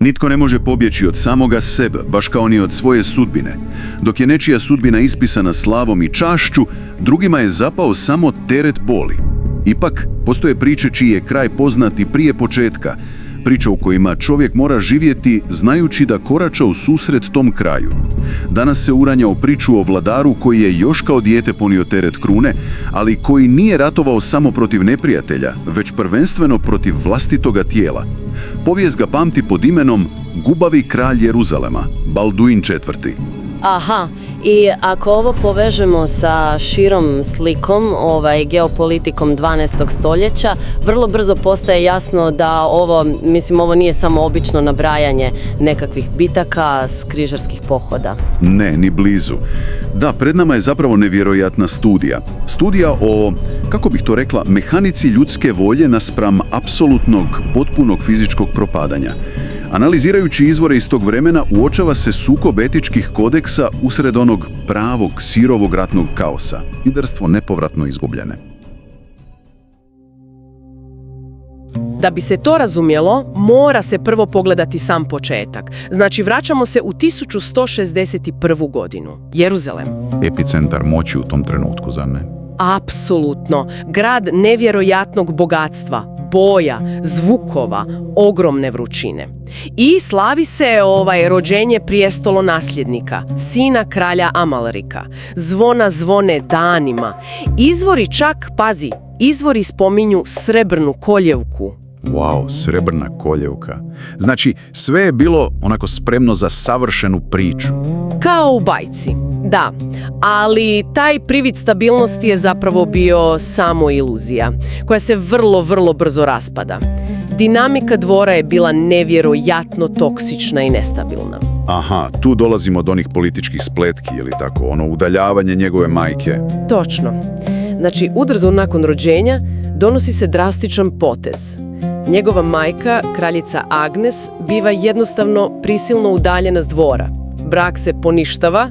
Nitko ne može pobjeći od samoga sebe, baš kao ni od svoje sudbine. Dok je nečija sudbina ispisana slavom i čašću, drugima je zapao samo teret boli. Ipak, postoje priče čiji je kraj poznat i prije početka, priče u kojima čovjek mora živjeti znajući da korača u susret tom kraju. Danas se uranja u priču o vladaru koji je još kao dijete ponio teret krune, ali koji nije ratovao samo protiv neprijatelja, već prvenstveno protiv vlastitoga tijela. Povijest ga pamti pod imenom Gubavi kralj Jeruzalema, Balduin IV. Aha, i ako ovo povežemo sa širom slikom, geopolitikom 12. stoljeća, vrlo brzo postaje jasno da ovo nije samo obično nabrajanje nekakvih bitaka s križarskih pohoda. Ne, ni blizu. Da, pred nama je zapravo nevjerojatna studija. Studija o, kako bih to rekla, mehanici ljudske volje naspram apsolutnog, potpunog fizičkog propadanja. Analizirajući izvore iz tog vremena, uočava se sukob etičkih kodeksa usred onog pravog, sirovog ratnog kaosa. Liderstvo nepovratno izgubljene. Da bi se to razumjelo, mora se prvo pogledati sam početak. Znači, vraćamo se u 1161. godinu. Jeruzalem. Epicentar moći u tom trenutku, zar ne? Apsolutno. Grad nevjerojatnog bogatstva, boja, zvukova, ogromne vrućine. I slavi se rođenje prijestolonasljednika, sina kralja Amalrika. Zvona zvone danima. Izvori čak, pazi, izvori spominju srebrnu koljevku. Wow, srebrna koljevka. Znači, sve je bilo onako spremno za savršenu priču. Kao u bajci, da. Ali taj privid stabilnosti je zapravo bio samo iluzija, koja se vrlo, vrlo brzo raspada. Dinamika dvora je bila nevjerojatno toksična i nestabilna. Aha, tu dolazimo do onih političkih spletki, ili tako, udaljavanje njegove majke. Točno. Znači, ubrzo nakon rođenja donosi se drastičan potez. Njegova majka, kraljica Agnes, biva jednostavno prisilno udaljena s dvora. Brak se poništava,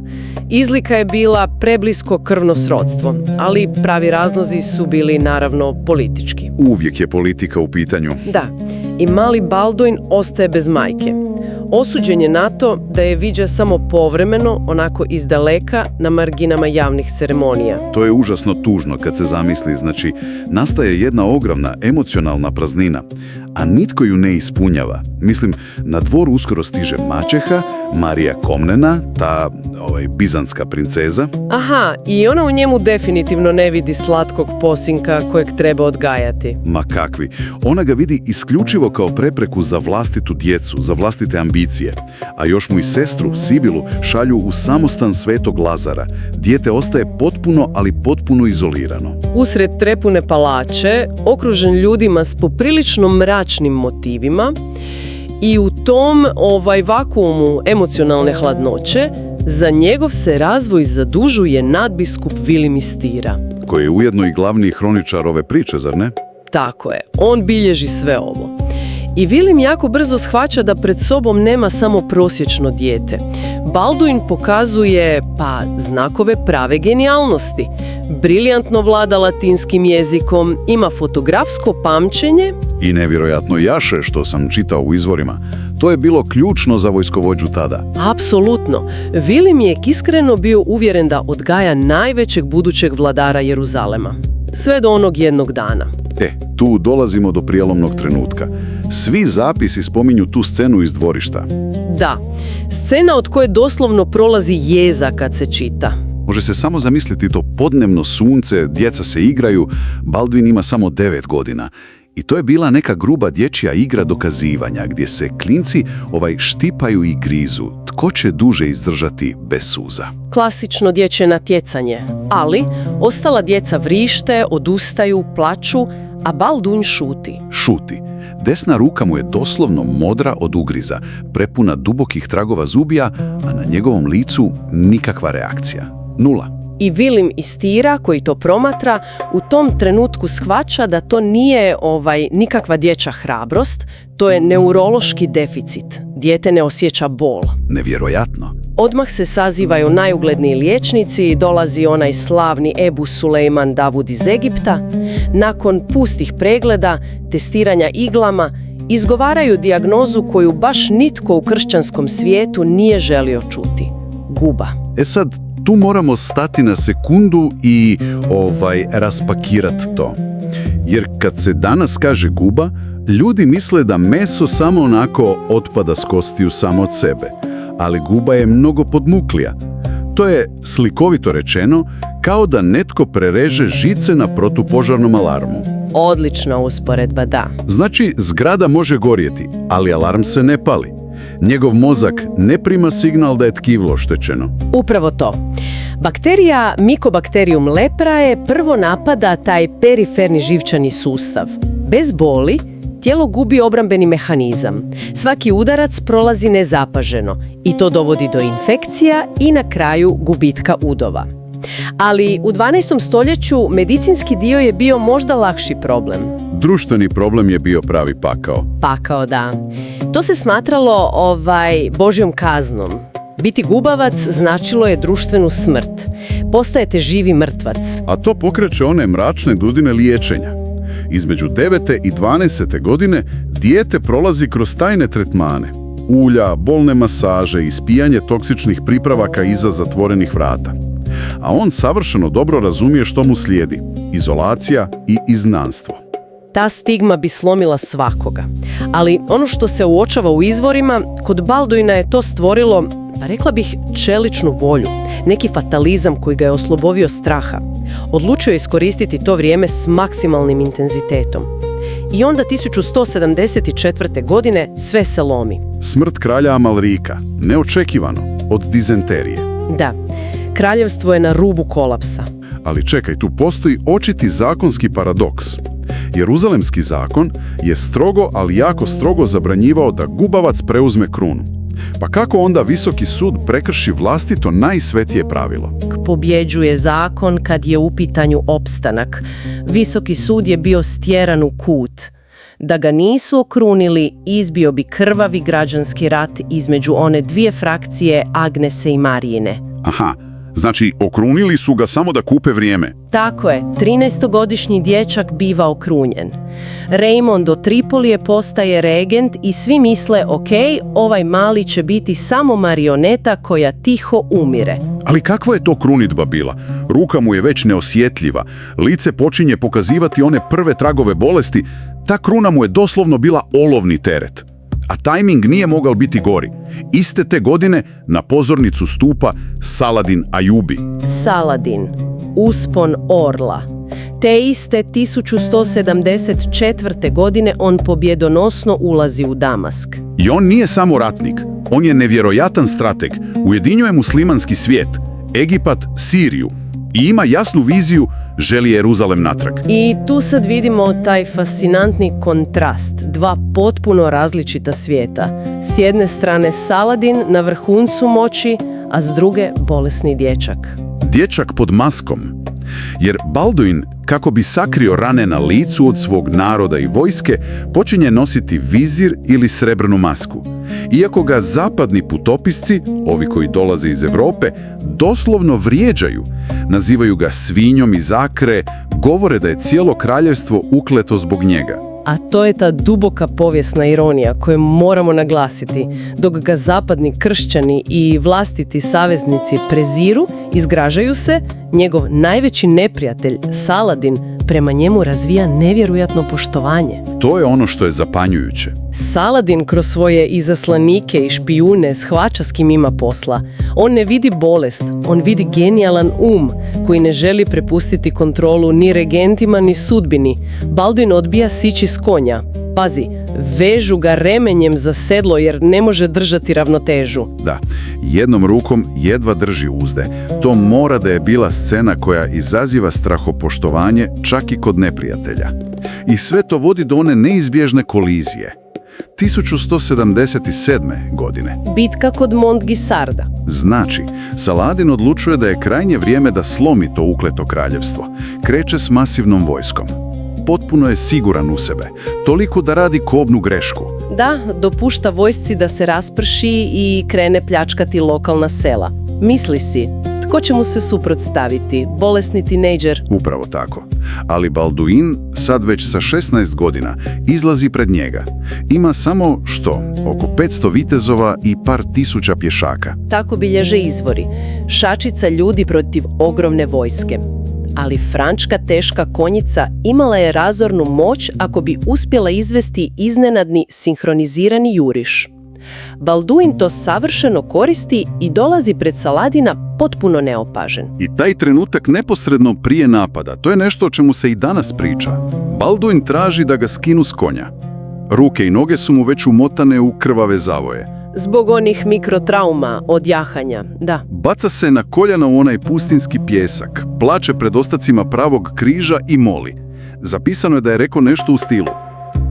izlika je bila preblisko krvno srodstvo, ali pravi razlozi su bili naravno politički. Uvijek je politika u pitanju. Da, i mali Balduin ostaje bez majke. Osuđen je na to da je viđa samo povremeno, onako izdaleka, na marginama javnih ceremonija. To je užasno tužno kad se zamisli, znači nastaje jedna ogromna emocionalna praznina, a nitko ju ne ispunjava. Mislim, na dvor uskoro stiže maćeha, Marija Komnena, ta bizantska princeza. Aha, i ona u njemu definitivno ne vidi slatkog posinka kojeg treba odgajati. Ma kakvi. Ona ga vidi isključivo kao prepreku za vlastitu djecu, za vlastite ambicije. A još mu i sestru, Sibilu, šalju u samostan Svetog Lazara. Dijete ostaje potpuno, ali potpuno izolirano. Usred trepune palače, okružen ljudima s poprilično mračnim motivima, i u tom vakuumu emocionalne hladnoće za njegov se razvoj zadužuje nadbiskup Vilim iz Tira. Koji je ujedno i glavni hroničar ove priče, zar ne? Tako je, on bilježi sve ovo. I Vilim jako brzo shvaća da pred sobom nema samo prosječno dijete. Balduin pokazuje, znakove prave genijalnosti. Briljantno vlada latinskim jezikom, ima fotografsko pamćenje. I nevjerojatno jaše, što sam čitao u izvorima. To je bilo ključno za vojskovođu tada. Apsolutno. Vilim je iskreno bio uvjeren da odgaja najvećeg budućeg vladara Jeruzalema. Sve do onog jednog dana. Tu dolazimo do prijelomnog trenutka. Svi zapisi spominju tu scenu iz dvorišta. Da, scena od koje doslovno prolazi jeza kad se čita. Može se samo zamisliti to podnevno sunce, djeca se igraju, Balduin ima samo 9 godina. I to je bila neka gruba dječja igra dokazivanja, gdje se klinci štipaju i grizu. Tko će duže izdržati bez suza? Klasično dječje natjecanje, ali ostala djeca vrište, odustaju, plaču, a Balduin šuti. Šuti. Desna ruka mu je doslovno modra od ugriza, prepuna dubokih tragova zubija, a na njegovom licu nikakva reakcija. Nula. I Vilim iz Tira, koji to promatra, u tom trenutku shvaća da to nije nikakva dječja hrabrost, to je neurološki deficit. Dijete ne osjeća bol. Nevjerojatno. Odmah se sazivaju najugledniji liječnici i dolazi onaj slavni Ebu Sulejman Davud iz Egipta. Nakon pustih pregleda, testiranja iglama izgovaraju dijagnozu koju baš nitko u kršćanskom svijetu nije želio čuti. Guba. E sad, tu moramo stati na sekundu i raspakirati to. Jer kad se danas kaže guba, ljudi misle da meso samo onako otpada s kostiju samo od sebe. Ali guba je mnogo podmuklija. To je, slikovito rečeno, kao da netko prereže žice na protupožarnom alarmu. Odlična usporedba, da. Znači, zgrada može gorjeti, ali alarm se ne pali. Njegov mozak ne prima signal da je tkivo oštećeno. Upravo to. Bakterija Mycobacterium leprae prvo napada taj periferni živčani sustav. Bez boli, tijelo gubi obrambeni mehanizam. Svaki udarac prolazi nezapaženo i to dovodi do infekcija i na kraju gubitka udova. Ali u 12. stoljeću medicinski dio je bio možda lakši problem. Društveni problem je bio pravi pakao. Pakao, da. To se smatralo Božjom kaznom. Biti gubavac značilo je društvenu smrt. Postajete živi mrtvac. A to pokreće one mračne dudine liječenja. Između 9. i 12. godine dijete prolazi kroz tajne tretmane. Ulja, bolne masaže, ispijanje toksičnih pripravaka iza zatvorenih vrata. A on savršeno dobro razumije što mu slijedi. Izolacija i izgnanstvo. Ta stigma bi slomila svakoga. Ali ono što se uočava u izvorima, kod Balduina je to stvorilo, rekla bih, čeličnu volju. Neki fatalizam koji ga je oslobovio straha. Odlučio je iskoristiti to vrijeme s maksimalnim intenzitetom. I onda 1174. godine sve se lomi. Smrt kralja Amalrika, neočekivano, od dizenterije. Da, kraljevstvo je na rubu kolapsa. Ali čekaj, tu postoji očiti zakonski paradoks. Jeruzalemski zakon je strogo, ali jako strogo zabranjivao da gubavac preuzme krunu. Pa kako onda Visoki sud prekrši vlastito najsvetije pravilo? Pobjeđuje zakon kad je u pitanju opstanak. Visoki sud je bio stjeran u kut. Da ga nisu okrunili, izbio bi krvavi građanski rat između one dvije frakcije Agnese i Marijine. Aha, znači okrunili su ga samo da kupe vrijeme. Tako je, 13-godišnji dječak biva okrunjen. Raymond od Tripolije postaje regent i svi misle, ok, ovaj mali će biti samo marioneta koja tiho umire. Ali kakva je to krunidba bila? Ruka mu je već neosjetljiva, lice počinje pokazivati one prve tragove bolesti, ta kruna mu je doslovno bila olovni teret. A tajming nije mogao biti gori. Iste te godine na pozornicu stupa Saladin Ajubi. Saladin, uspon orla. Te iste 1174. godine on pobjedonosno ulazi u Damask. I on nije samo ratnik, on je nevjerojatan strateg, ujedinjuje muslimanski svijet, Egipat, Siriju i ima jasnu viziju, želi Jeruzalem natrag. I tu sad vidimo taj fascinantni kontrast, dva potpuno različita svijeta. S jedne strane Saladin na vrhuncu moći, a s druge bolesni dječak. Dječak pod maskom. Jer Balduin, kako bi sakrio rane na licu od svog naroda i vojske, počinje nositi vizir ili srebrnu masku. Iako ga zapadni putopisci, ovi koji dolaze iz Europe, doslovno vrijeđaju. Nazivaju ga svinjom iz Akre, govore da je cijelo kraljevstvo ukleto zbog njega. A to je ta duboka povijesna ironija koju moramo naglasiti. Dok ga zapadni kršćani i vlastiti saveznici preziru, izgražaju se, njegov najveći neprijatelj, Saladin, prema njemu razvija nevjerojatno poštovanje. To je ono što je zapanjujuće. Saladin kroz svoje izaslanike i špijune shvaća s kim ima posla. On ne vidi bolest, on vidi genijalan koji ne želi prepustiti kontrolu ni regentima ni sudbini. Balduin odbija sići s konja. Pazi, vežu ga remenjem za sedlo jer ne može držati ravnotežu. Da, jednom rukom jedva drži uzde. To mora da je bila scena koja izaziva strahopoštovanje čak i kod neprijatelja. I sve to vodi do one neizbježne kolizije. 1177. godine. Bitka kod Montgisarda. Znači, Saladin odlučuje da je krajnje vrijeme da slomi to ukleto kraljevstvo. Kreće s masivnom vojskom. Potpuno je siguran u sebe, toliko da radi kobnu grešku. Da, dopušta vojsci da se rasprši i krene pljačkati lokalna sela. Misli si, tko će mu se suprotstaviti? Bolesni tinejdžer? Upravo tako. Ali Balduin, sad već sa 16 godina, izlazi pred njega. Ima samo, oko 500 vitezova i par tisuća pješaka. Tako bilježe izvori. Šačica ljudi protiv ogromne vojske. Ali frančka teška konjica imala je razornu moć ako bi uspjela izvesti iznenadni sinhronizirani juriš. Balduin to savršeno koristi i dolazi pred Saladina potpuno neopažen. I taj trenutak neposredno prije napada, to je nešto o čemu se i danas priča. Balduin traži da ga skinu s konja. Ruke i noge su mu već umotane u krvave zavoje. Zbog onih mikrotrauma od jahanja, da. Baca se na koljena u onaj pustinski pjesak, plače pred ostacima pravog križa i moli. Zapisano je da je rekao nešto u stilu: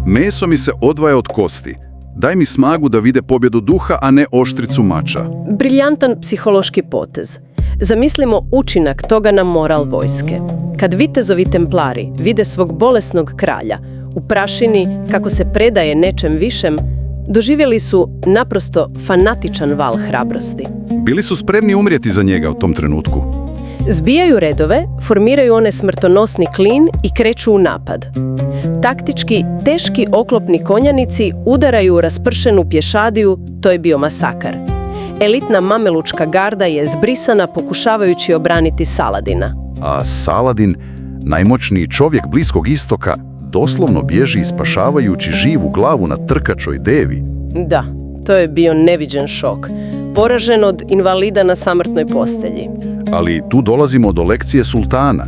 meso mi se odvaja od kosti. Daj mi snagu da vide pobjedu duha, a ne oštricu mača. Briljantan psihološki potez. Zamislimo učinak toga na moral vojske. Kad vitezovi templari vide svog bolesnog kralja u prašini kako se predaje nečem višem, doživjeli su naprosto fanatičan val hrabrosti. Bili su spremni umrijeti za njega u tom trenutku. Zbijaju redove, formiraju one smrtonosni klin i kreću u napad. Taktički, teški oklopni konjanici udaraju u raspršenu pješadiju, to je bio masakar. Elitna mamelučka garda je zbrisana pokušavajući obraniti Saladina. A Saladin, najmoćniji čovjek Bliskog istoka, doslovno bježi spašavajući živu glavu na trkačoj devi. Da, to je bio neviđen šok. Poražen od invalida na samrtnoj postelji. Ali tu dolazimo do lekcije sultana.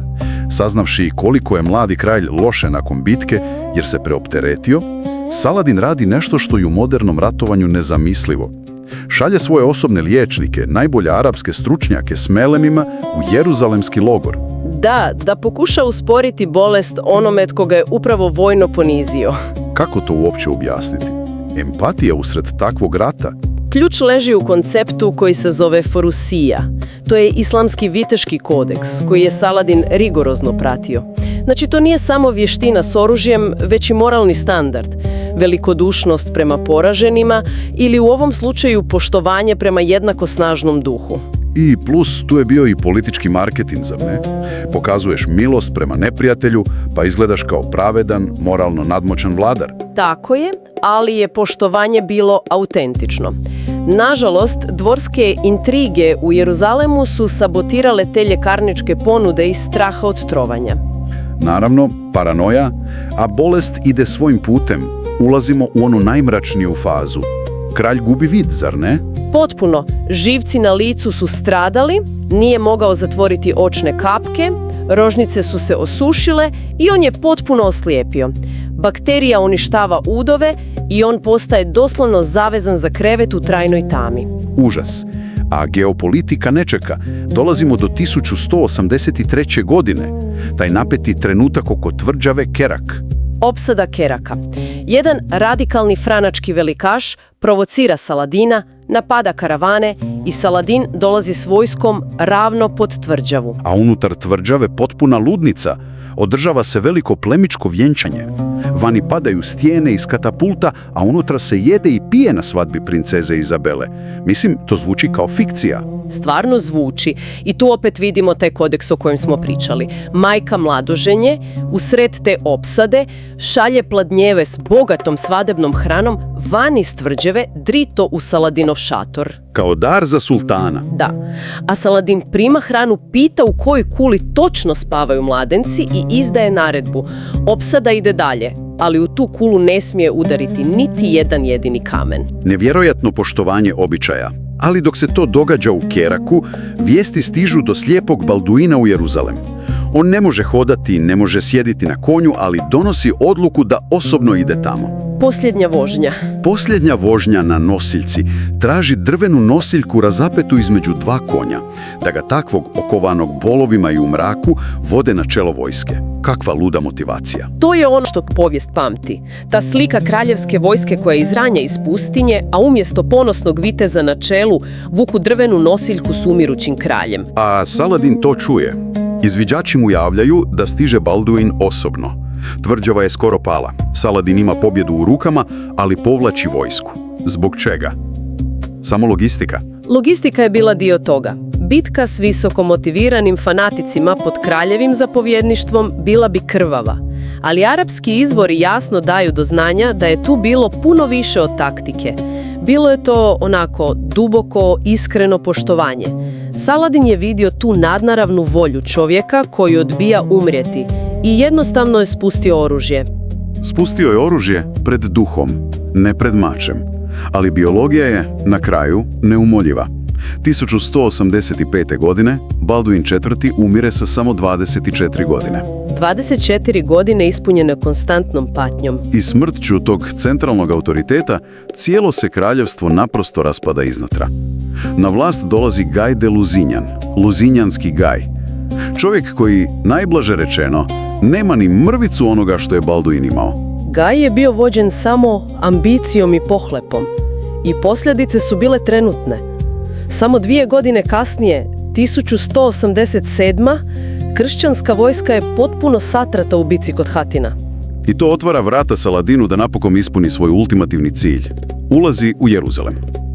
Saznavši koliko je mladi kralj loše nakon bitke jer se preopteretio, Saladin radi nešto što je u modernom ratovanju nezamislivo. Šalje svoje osobne liječnike, najbolje arapske stručnjake s melemima u jeruzalemski logor. Da pokuša usporiti bolest onome tko ga je upravo vojno ponizio. Kako to uopće objasniti? Empatija usred takvog rata? Ključ leži u konceptu koji se zove forusija. To je islamski viteški kodeks koji je Saladin rigorozno pratio. Znači, to nije samo vještina s oružjem, već i moralni standard. Velikodušnost prema poraženima ili u ovom slučaju poštovanje prema jednako snažnom duhu. I plus tu je bio i politički marketing, zar ne? Pokazuješ milost prema neprijatelju, pa izgledaš kao pravedan, moralno nadmoćan vladar. Tako je, ali je poštovanje bilo autentično. Nažalost, dvorske intrige u Jeruzalemu su sabotirale te ljekarničke ponude iz straha od trovanja. Naravno, paranoja, a bolest ide svojim putem. Ulazimo u onu najmračniju fazu. Kralj gubi vid, zar ne? Potpuno. Živci na licu su stradali, nije mogao zatvoriti očne kapke, rožnice su se osušile i on je potpuno oslijepio. Bakterija uništava udove i on postaje doslovno zavezan za krevet u trajnoj tami. Užas. A geopolitika ne čeka. Dolazimo do 1183. godine. Taj napeti trenutak oko tvrđave Kerak. Opsada Keraka. Jedan radikalni franački velikaš provocira Saladina, napada karavane i Saladin dolazi s vojskom ravno pod tvrđavu. A unutar tvrđave potpuna ludnica. Održava se veliko plemičko vjenčanje. Vani padaju stijene iz katapulta, a unutra se jede i pije na svadbi princeze Izabele. Mislim, to zvuči kao fikcija. Stvarno zvuči. I tu opet vidimo taj kodeks o kojem smo pričali. Majka mladoženje, usred te opsade, šalje pladnjeve s bogatom svadebnom hranom van iz tvrđave, drito u Saladinov šator. Kao dar za sultana. Da. A Saladin prima hranu, pita u kojoj kuli točno spavaju mladenci i izdaje naredbu. Opsada ide dalje, ali u tu kulu ne smije udariti niti jedan jedini kamen. Nevjerojatno poštovanje običaja. Ali dok se to događa u Keraku, vijesti stižu do slijepog Balduina u Jeruzalem. On ne može hodati, ne može sjediti na konju, ali donosi odluku da osobno ide tamo. Posljednja vožnja. Posljednja vožnja na nosiljci traži drvenu nosiljku razapetu između dva konja, da ga takvog okovanog bolovima i u mraku vode na čelo vojske. Kakva luda motivacija. To je ono što povijest pamti. Ta slika kraljevske vojske koja izranja iz pustinje, a umjesto ponosnog viteza na čelu vuku drvenu nosiljku s umirućim kraljem. A Saladin to čuje. Izviđači mu javljaju da stiže Balduin osobno. Tvrđava je skoro pala. Saladin ima pobjedu u rukama, ali povlači vojsku. Zbog čega? Samo logistika. Logistika je bila dio toga. bitka s visoko motiviranim fanaticima pod kraljevim zapovjedništvom bila bi krvava. Ali arapski izvori jasno daju do znanja da je tu bilo puno više od taktike. Bilo je to onako duboko, iskreno poštovanje. Saladin je vidio tu nadnaravnu volju čovjeka koji odbija umrijeti i jednostavno je spustio oružje. Spustio je oružje pred duhom, ne pred mačem. Ali biologija je, na kraju, neumoljiva. 1185. godine Balduin IV. Umire sa samo 24 godine. 24 godine ispunjene konstantnom patnjom. I smrću tog centralnog autoriteta cijelo se kraljevstvo naprosto raspada iznutra. Na vlast dolazi Gaj de Lusignan, luzinjanski Gaj. Čovjek koji, najblaže rečeno, nema ni mrvicu onoga što je Balduin imao. Gaj je bio vođen samo ambicijom i pohlepom. I posljedice su bile trenutne. Samo 2 godine kasnije, 1187. kršćanska vojska je potpuno satrata u bici kod Hatina. I to otvara vrata Saladinu da napokon ispuni svoj ultimativni cilj. Ulazi u Jeruzalem.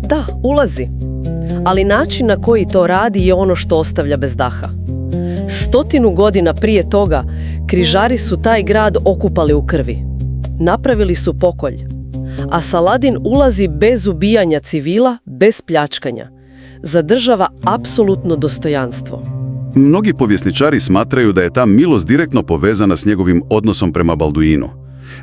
Da, ulazi. Ali način na koji to radi je ono što ostavlja bez daha. 100 godina prije toga, križari su taj grad okupali u krvi. Napravili su pokolj. A Saladin ulazi bez ubijanja civila, bez pljačkanja. Zadržava apsolutno dostojanstvo. Mnogi povjesničari smatraju da je ta milost direktno povezana s njegovim odnosom prema Balduinu.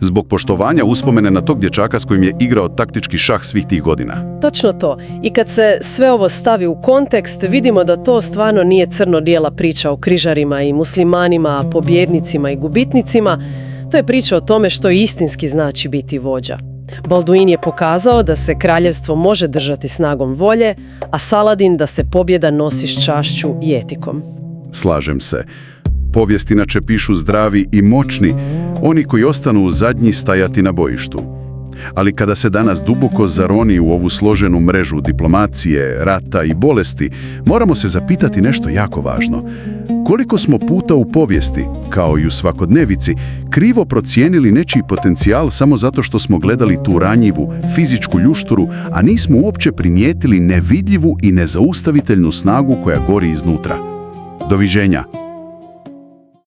Zbog poštovanja uspomene na tog dječaka s kojim je igrao taktički šah svih tih godina. Točno to. I kad se sve ovo stavi u kontekst, vidimo da to stvarno nije crno-bijela priča o križarima i muslimanima, pobjednicima i gubitnicima. To je priča o tome što istinski znači biti vođa. Balduin je pokazao da se kraljevstvo može držati snagom volje, a Saladin da se pobjeda nosi s čašću i etikom. Slažem se. Povijest inače pišu zdravi i moćni, oni koji ostanu zadnji stajati na bojištu. Ali kada se danas duboko zaroni u ovu složenu mrežu diplomacije, rata i bolesti, moramo se zapitati nešto jako važno. Koliko smo puta u povijesti, kao i u svakodnevici, krivo procijenili nečiji potencijal samo zato što smo gledali tu ranjivu, fizičku ljušturu, a nismo uopće primijetili nevidljivu i nezaustaviteljnu snagu koja gori iznutra. Doviđenja.